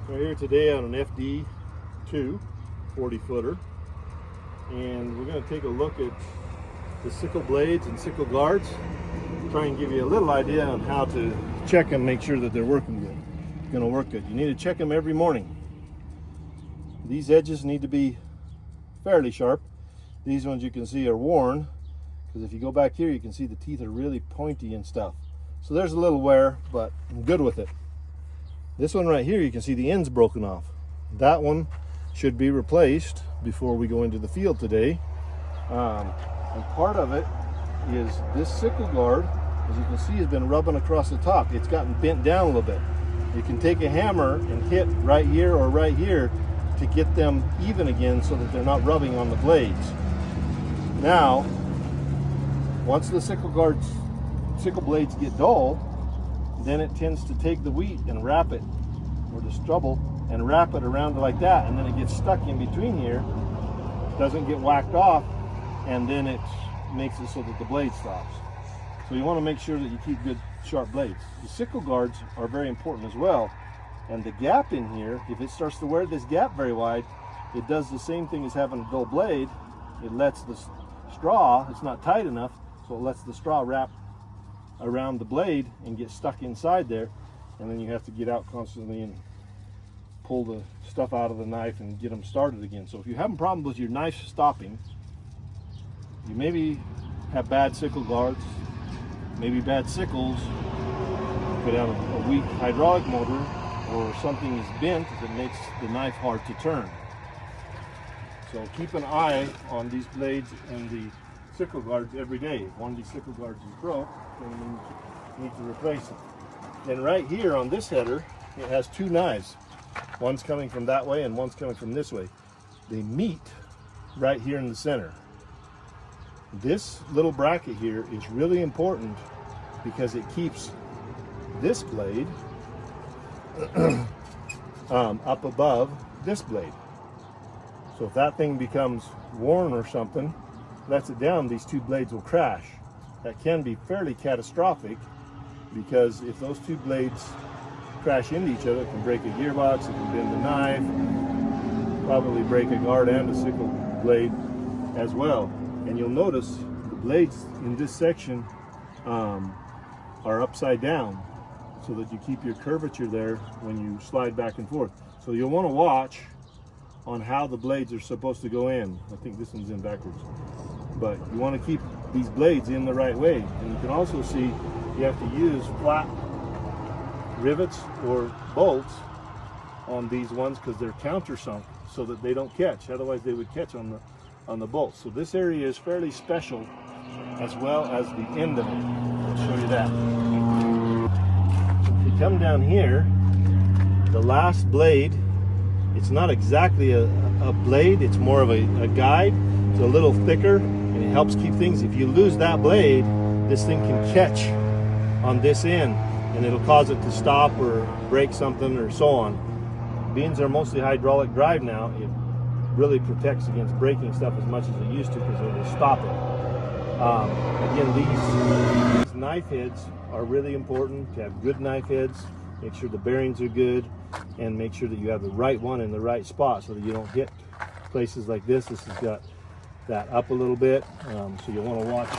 We're here today on an FD2 40-footer, and we're going to take a look at the sickle blades and sickle guards, try and give you a little idea on how to check them, make sure that they're working good. Going to work good. You need to check them every morning. These edges need to be fairly sharp. These ones you can see are worn, because if you go back here you can see the teeth are really pointy and stuff. So there's a little wear, but I'm good with it. This one right here, you can see the end's broken off. That one should be replaced before we go into the field today. And part of it is this sickle guard, as you can see, has been rubbing across the top. It's gotten bent down a little bit. You can take a hammer and hit right here or right here to get them even again so that they're not rubbing on the blades. Now, once the sickle blades get dull, then it tends to take the wheat and wrap it, or the stubble, and wrap it around like that, and then it gets stuck in between here, doesn't get whacked off, and then it makes it so that the blade stops. So you want to make sure that you keep good sharp blades. The sickle guards are very important as well, and the gap in here, if it starts to wear this gap very wide, it does the same thing as having a dull blade. It lets the straw, it's not tight enough, so it lets the straw wrap around the blade and get stuck inside there, and then you have to get out constantly and pull the stuff out of the knife and get them started again. So if you have a problem with your knife stopping, you maybe have bad sickle guards, maybe bad sickles, you could have a weak hydraulic motor, or something is bent that makes the knife hard to turn. So keep an eye on these blades and the sickle guards every day. If one of these sickle guards is broke, then you need to replace it. Then right here on this header, it has two knives. One's coming from that way and one's coming from this way. They meet right here in the center. This little bracket here is really important because it keeps this blade up above this blade. So if that thing becomes worn or something, lets it down, these two blades will crash. That can be fairly catastrophic, because if those two blades crash into each other, it can break a gearbox, it can bend the knife, probably break a guard and a sickle blade as well. And you'll notice the blades in this section are upside down, so that you keep your curvature there when you slide back and forth. So you'll want to watch on how the blades are supposed to go in. I think this one's in backwards. But you want to keep these blades in the right way. And you can also see you have to use flat rivets or bolts on these ones, because they're countersunk so that they don't catch. Otherwise they would catch on the bolts. So this area is fairly special, as well as the end of it. I'll show you that. If you come down here, the last blade, it's not exactly a blade, it's more of a guide. It's a little thicker and it helps keep things. If you lose that blade, this thing can catch on this end and it'll cause it to stop or break something or so on. Beans are mostly hydraulic drive now. It really protects against breaking stuff as much as it used to, because it will stop it. Again, these knife heads are really important. To have good knife heads, make sure the bearings are good, and make sure that you have the right one in the right spot so that you don't hit places like this. This has got that up a little bit, so you'll want to watch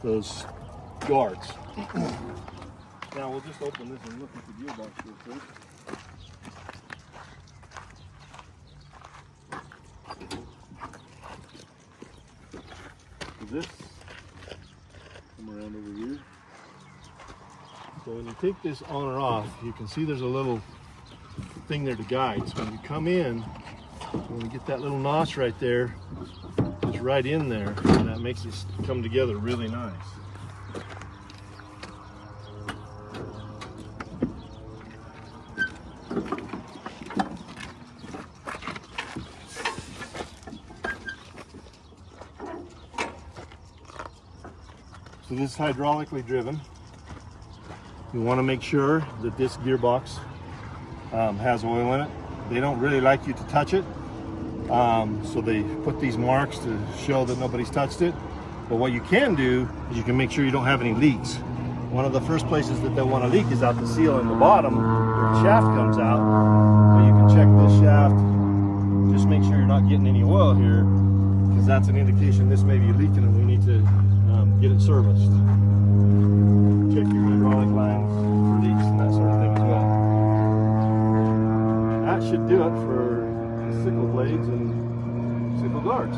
those guards. Now we'll just open this and look at the gearbox real quick. So this, come around over here. So when you take this on or off, you can see there's a little thing there to guide. So when you come in, when we get that little notch right there, it's right in there, and that makes it come together really nice. So this is hydraulically driven. You want to make sure that this gearbox has oil in it. They don't really like you to touch it, so they put these marks to show that nobody's touched it. But what you can do is you can make sure you don't have any leaks. One of the first places that they'll want to leak is out the seal in the bottom where the shaft comes out. But you can check this shaft. Just make sure you're not getting any oil here, because that's an indication this may be leaking and we need to get it serviced. Check your hydraulic lines for leaks and that sort of thing as well. That should do it for the sickle blades and sickle guards.